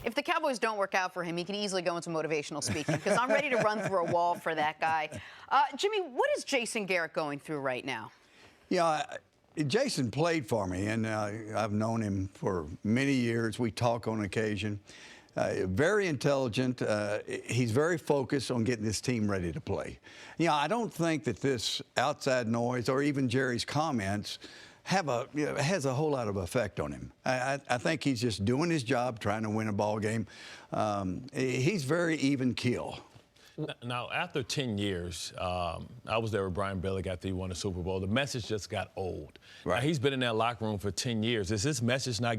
if the Cowboys don't work out for him, he can easily go into motivational speaking because I'm ready to run through a wall for that guy. Jimmy, what is Jason Garrett going through right now? Yeah, Jason played for me, and I've known him for many years. We talk on occasion. Very intelligent. He's very focused on getting this team ready to play. I don't think that this outside noise or even Jerry's comments has a whole lot of effect on him. I think he's just doing his job, trying to win a ball game. He's very even keel. Now, after 10 years, I was there with Brian Billick after he won the Super Bowl. The message just got old. Right. Now, he's been in that locker room for 10 years. Is this message not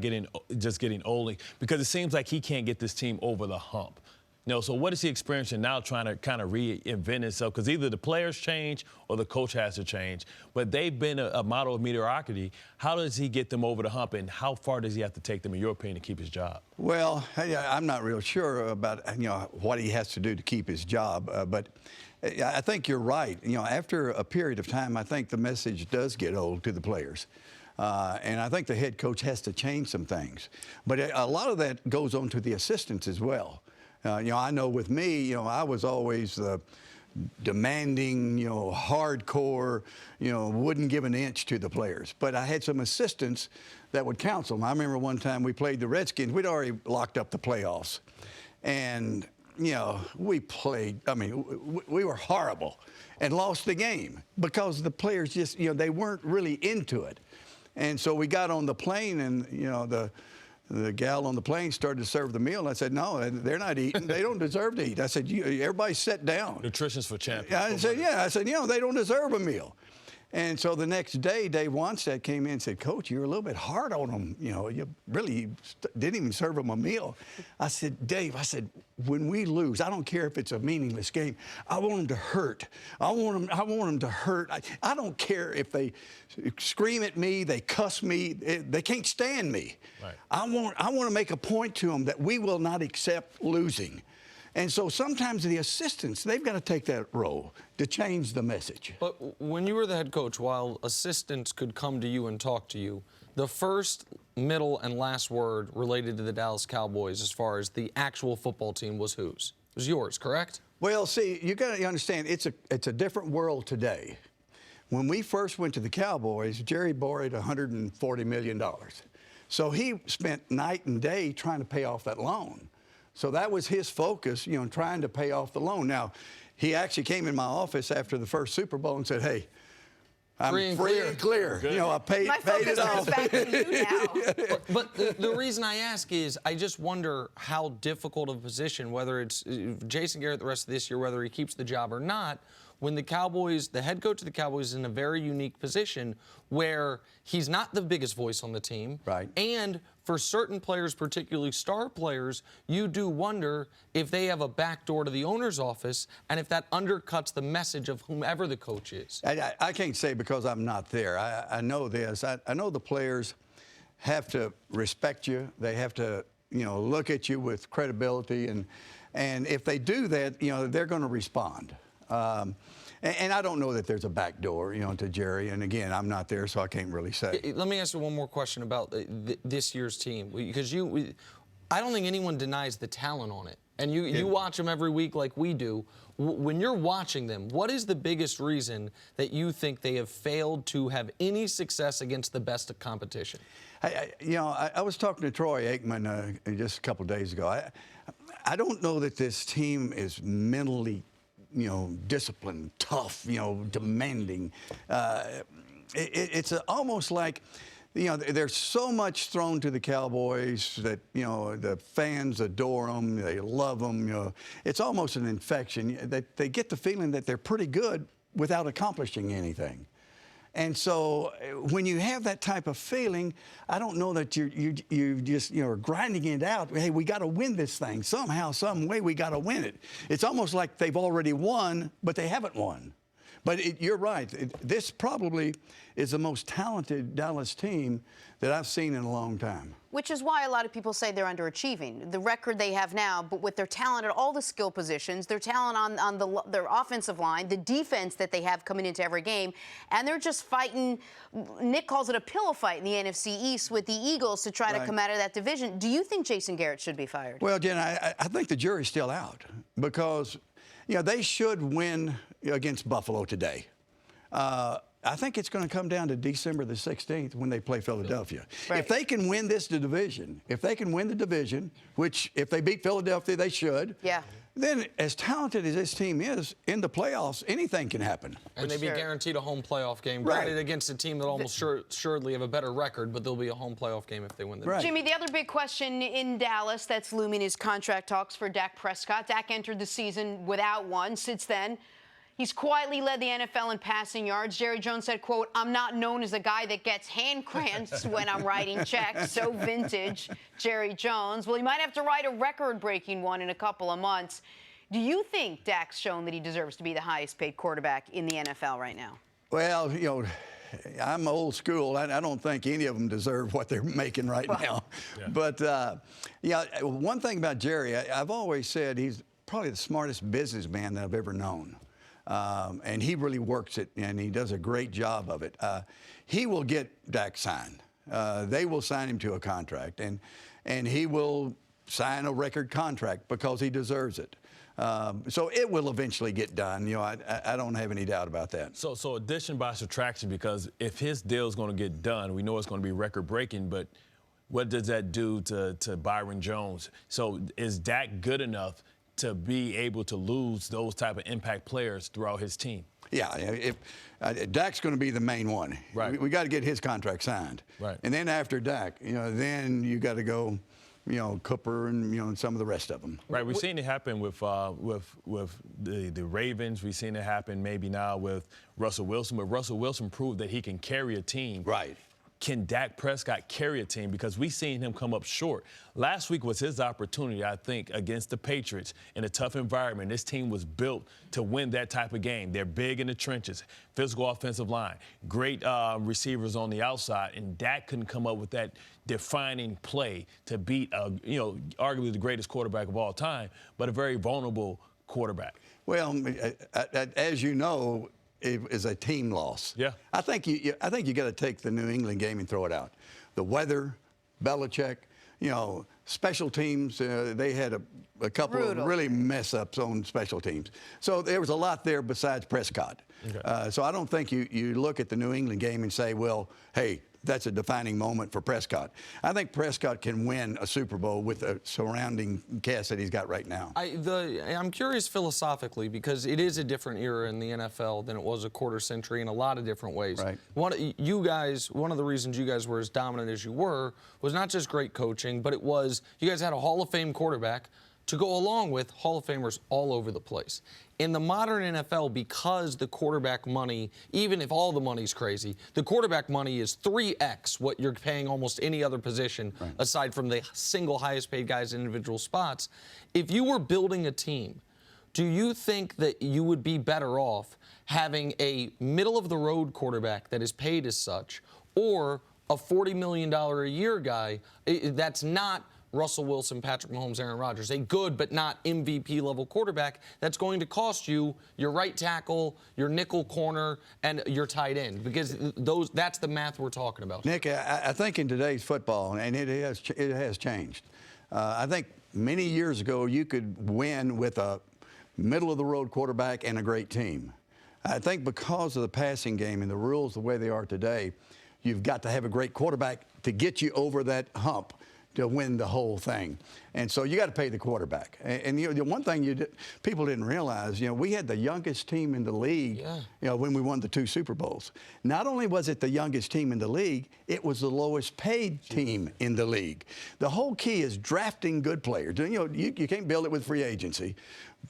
just getting old? Because it seems like he can't get this team over the hump. So what is he experiencing now trying to kind of reinvent himself? Because either the players change or the coach has to change. But they've been a model of mediocrity. How does he get them over the hump, and how far does he have to take them, in your opinion, to keep his job? Well, I'm not real sure about what he has to do to keep his job. But I think you're right. After a period of time, I think the message does get old to the players. And I think the head coach has to change some things. But a lot of that goes on to the assistants as well. I know with me, I was always the demanding, hardcore, wouldn't give an inch to the players. But I had some assistants that would counsel them. I remember one time we played the Redskins. We'd already locked up the playoffs. And, we played, we were horrible and lost the game because the players just, they weren't really into it. And so we got on the plane and, the gal on the plane started to serve the meal. And I said, no, they're not eating. They don't deserve to eat. I said, everybody sit down. Nutrition's for champions. I said, they don't deserve a meal. And so the next day, Dave Wanstead came in and said, Coach, you're a little bit hard on them. You really didn't even serve them a meal. I said, Dave, when we lose, I don't care if it's a meaningless game. I want them to hurt. I want them to hurt. I don't care if they scream at me, they cuss me, they can't stand me. Right. I want to make a point to them that we will not accept losing. And so sometimes the assistants, they've got to take that role to change the message. But when you were the head coach, while assistants could come to you and talk to you, the first, middle, and last word related to the Dallas Cowboys as far as the actual football team was whose? It was yours, correct? Well, see, you got to understand, it's a different world today. When we first went to the Cowboys, Jerry borrowed $140 million. So he spent night and day trying to pay off that loan. So that was his focus, trying to pay off the loan. Now, he actually came in my office after the first Super Bowl and said, hey, I'm free and clear. I paid it off. Back to you now. But the reason I ask is I just wonder how difficult of a position, whether it's Jason Garrett the rest of this year, whether he keeps the job or not, when the Cowboys, the head coach of the Cowboys is in a very unique position where he's not the biggest voice on the team. Right. And for certain players, particularly star players, you do wonder if they have a back door to the owner's office and if that undercuts the message of whomever the coach is. I can't say because I'm not there. I know this. I know the players have to respect you. They have to, look at you with credibility. And if they do that, they're going to respond. And I don't know that there's a back door, to Jerry. And again, I'm not there, so I can't really say. Let me ask you one more question about this year's team, because I don't think anyone denies the talent on it. And you watch them every week like we do. When you're watching them, what is the biggest reason that you think they have failed to have any success against the best of competition? I was talking to Troy Aikman just a couple of days ago. I don't know that this team is mentally disciplined, tough, demanding. It's almost like, there's so much thrown to the Cowboys that, the fans adore them, they love them. It's almost an infection. They get the feeling that they're pretty good without accomplishing anything. And so when you have that type of feeling, I don't know that you just are grinding it out. Hey, we got to win this thing somehow, some way. We got to win it. It's almost like they've already won, but they haven't won. But you're right. This probably is the most talented Dallas team that I've seen in a long time. Which is why a lot of people say they're underachieving. The record they have now, but with their talent at all the skill positions, their talent on their offensive line, the defense that they have coming into every game, and they're just fighting, Nick calls it a pillow fight in the NFC East with the Eagles to try to come out of that division. Do you think Jason Garrett should be fired? Well, Jen, I think the jury's still out because, they should win against Buffalo today. I think it's going to come down to December the 16th when they play Philadelphia. Right. If they can win the division, which if they beat Philadelphia, they should. Yeah. Then, as talented as this team is, in the playoffs, anything can happen. And they'd be guaranteed a home playoff game. Right. Granted, against a team that almost assuredly have a better record, but there'll be a home playoff game if they win the Right. Jimmy, the other big question in Dallas that's looming is contract talks for Dak Prescott. Dak entered the season without one. Since then, he's quietly led the NFL in passing yards. Jerry Jones said, quote, "I'm not known as a guy that gets hand cramps when I'm writing checks." So vintage Jerry Jones. Well, he might have to write a record-breaking one in a couple of months. Do you think Dak's shown that he deserves to be the highest-paid quarterback in the NFL right now? Well, I'm old school. I don't think any of them deserve what they're making right now. Yeah. But, one thing about Jerry, I've always said he's probably the smartest businessman that I've ever known. And he really works it, and he does a great job of it. He will get Dak signed. They will sign him to a contract, and he will sign a record contract because he deserves it. So it will eventually get done. I don't have any doubt about that. So addition by subtraction, because if his deal is going to get done, we know it's going to be record-breaking, but what does that do to Byron Jones? So is Dak good enough to be able to lose those type of impact players throughout his team? Yeah, if Dak's going to be the main one. Right. We got to get his contract signed. Right. And then after Dak, then you got to go, Cooper and some of the rest of them. Right. We've seen it happen with the Ravens. We've seen it happen maybe now with Russell Wilson. But Russell Wilson proved that he can carry a team. Right. Can Dak Prescott carry a team? Because we've seen him come up short. Last week was his opportunity, I think, against the Patriots in a tough environment. This team was built to win that type of game. They're big in the trenches, physical offensive line, great receivers on the outside, and Dak couldn't come up with that defining play to beat, arguably the greatest quarterback of all time, but a very vulnerable quarterback. Well, as you know, it is a team loss. Yeah. I think you got to take the New England game and throw it out. The weather, Belichick, special teams. They had a couple of really mess ups on special teams. So there was a lot there besides Prescott. Okay. So I don't think you look at the New England game and say, well, hey, that's a defining moment for Prescott. I think Prescott can win a Super Bowl with the surrounding cast that he's got right now. I'm curious philosophically because it is a different era in the NFL than it was a quarter century in a lot of different ways. Right. One of the reasons you guys were as dominant as you were was not just great coaching, but it was you guys had a Hall of Fame quarterback to go along with Hall of Famers all over the place. In the modern NFL, because the quarterback money, even if all the money's crazy, the quarterback money is 3x what you're paying almost any other position, aside from the single highest paid guys in individual spots. If you were building a team, do you think that you would be better off having a middle-of-the-road quarterback that is paid as such, or a $40 million a year guy that's not Russell Wilson, Patrick Mahomes, Aaron Rodgers, a good but not MVP-level quarterback that's going to cost you your right tackle, your nickel corner, and your tight end? Because that's the math we're talking about. Nick, I think in today's football, and it has changed. I think many years ago you could win with a middle-of-the-road quarterback and a great team. I think because of the passing game and the rules the way they are today, you've got to have a great quarterback to get you over that hump to win the whole thing. And so you got to pay the quarterback. And the one thing people didn't realize, we had the youngest team in the league, when we won the 2 Super Bowls. Not only was it the youngest team in the league, it was the lowest paid team in the league. The whole key is drafting good players. You can't build it with free agency.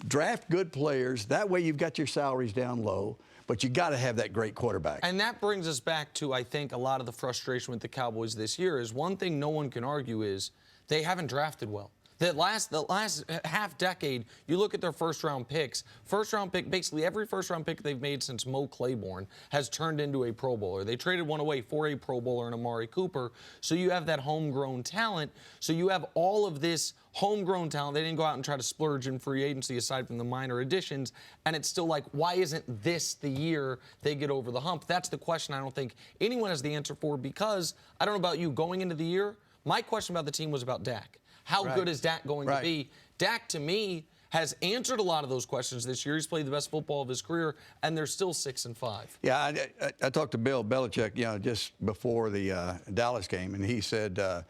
Draft good players. That way you've got your salaries down low. But you got to have that great quarterback. And that brings us back to, I think, a lot of the frustration with the Cowboys this year is one thing no one can argue is they haven't drafted well. The last half decade, you look at their first-round picks. First-round pick, basically every first-round pick they've made since Mo Claiborne has turned into a Pro Bowler. They traded one away for a Pro Bowler and Amari Cooper. So you have that homegrown talent. So you have all of this homegrown talent. They didn't go out and try to splurge in free agency aside from the minor additions. And it's still like, why isn't this the year they get over the hump? That's the question I don't think anyone has the answer for, because I don't know about you, going into the year, my question about the team was about Dak. How good is Dak going to be? Dak, to me, has answered a lot of those questions this year. He's played the best football of his career, and they're still 6-5. Yeah, I talked to Bill Belichick, just before the Dallas game, and he said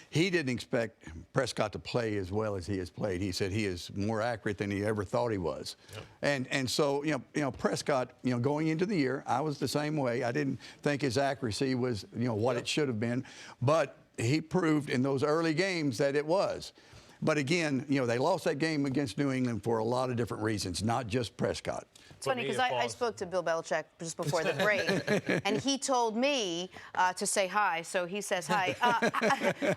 he didn't expect Prescott to play as well as he has played. He said he is more accurate than he ever thought he was. Yep. And so, Prescott, going into the year, I was the same way. I didn't think his accuracy was, what it should have been, but he proved in those early games that it was. But again, they lost that game against New England for a lot of different reasons, not just Prescott. It's funny because I spoke to Bill Belichick just before the break, and he told me to say hi, so he says hi.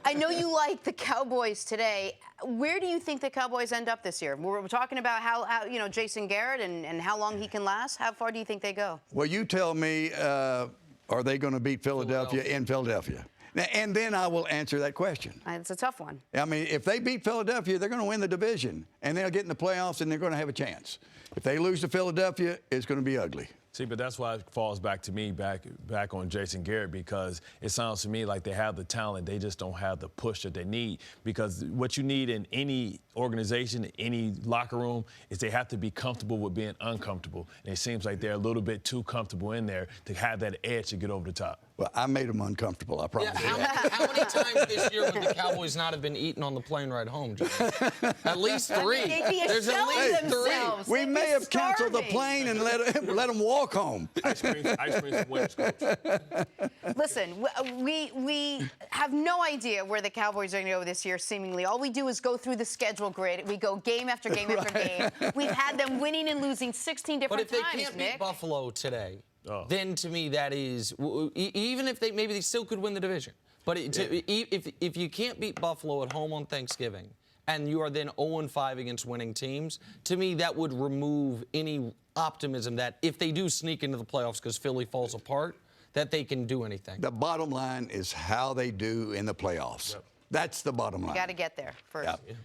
I know you like the Cowboys today. Where do you think the Cowboys end up this year? We're talking about how Jason Garrett and how long he can last. How far do you think they go? Well, you tell me, are they going to beat Philadelphia in Philadelphia? And then I will answer that question. It's a tough one. I mean, if they beat Philadelphia, they're going to win the division, and they'll get in the playoffs, and they're going to have a chance. If they lose to Philadelphia, it's going to be ugly. See, but that's why it falls back to me, back on Jason Garrett, because it sounds to me like they have the talent, they just don't have the push that they need. Because what you need in any organization, any locker room, is they have to be comfortable with being uncomfortable. And it seems like they're a little bit too comfortable in there to have that edge to get over the top. Well, I made them uncomfortable, I promise you. How many times this year would the Cowboys not have been eaten on the plane ride home, John? At least 3. They'd be There's at least 3. We may have canceled the plane and let them walk home. Ice cream and wings, Coach. Listen, we have no idea where the Cowboys are going to go this year, seemingly. All we do is go through the schedule grid. We go game after game after game. We've had them winning and losing 16 different times, But if they can't beat Buffalo today, then to me that is, even if maybe they still could win the division. But if you can't beat Buffalo at home on Thanksgiving, and you are then 0-5 against winning teams, to me that would remove any optimism that if they do sneak into the playoffs because Philly falls apart, that they can do anything. The bottom line is how they do in the playoffs. Yep. That's the bottom line. You got to get there first. Yep.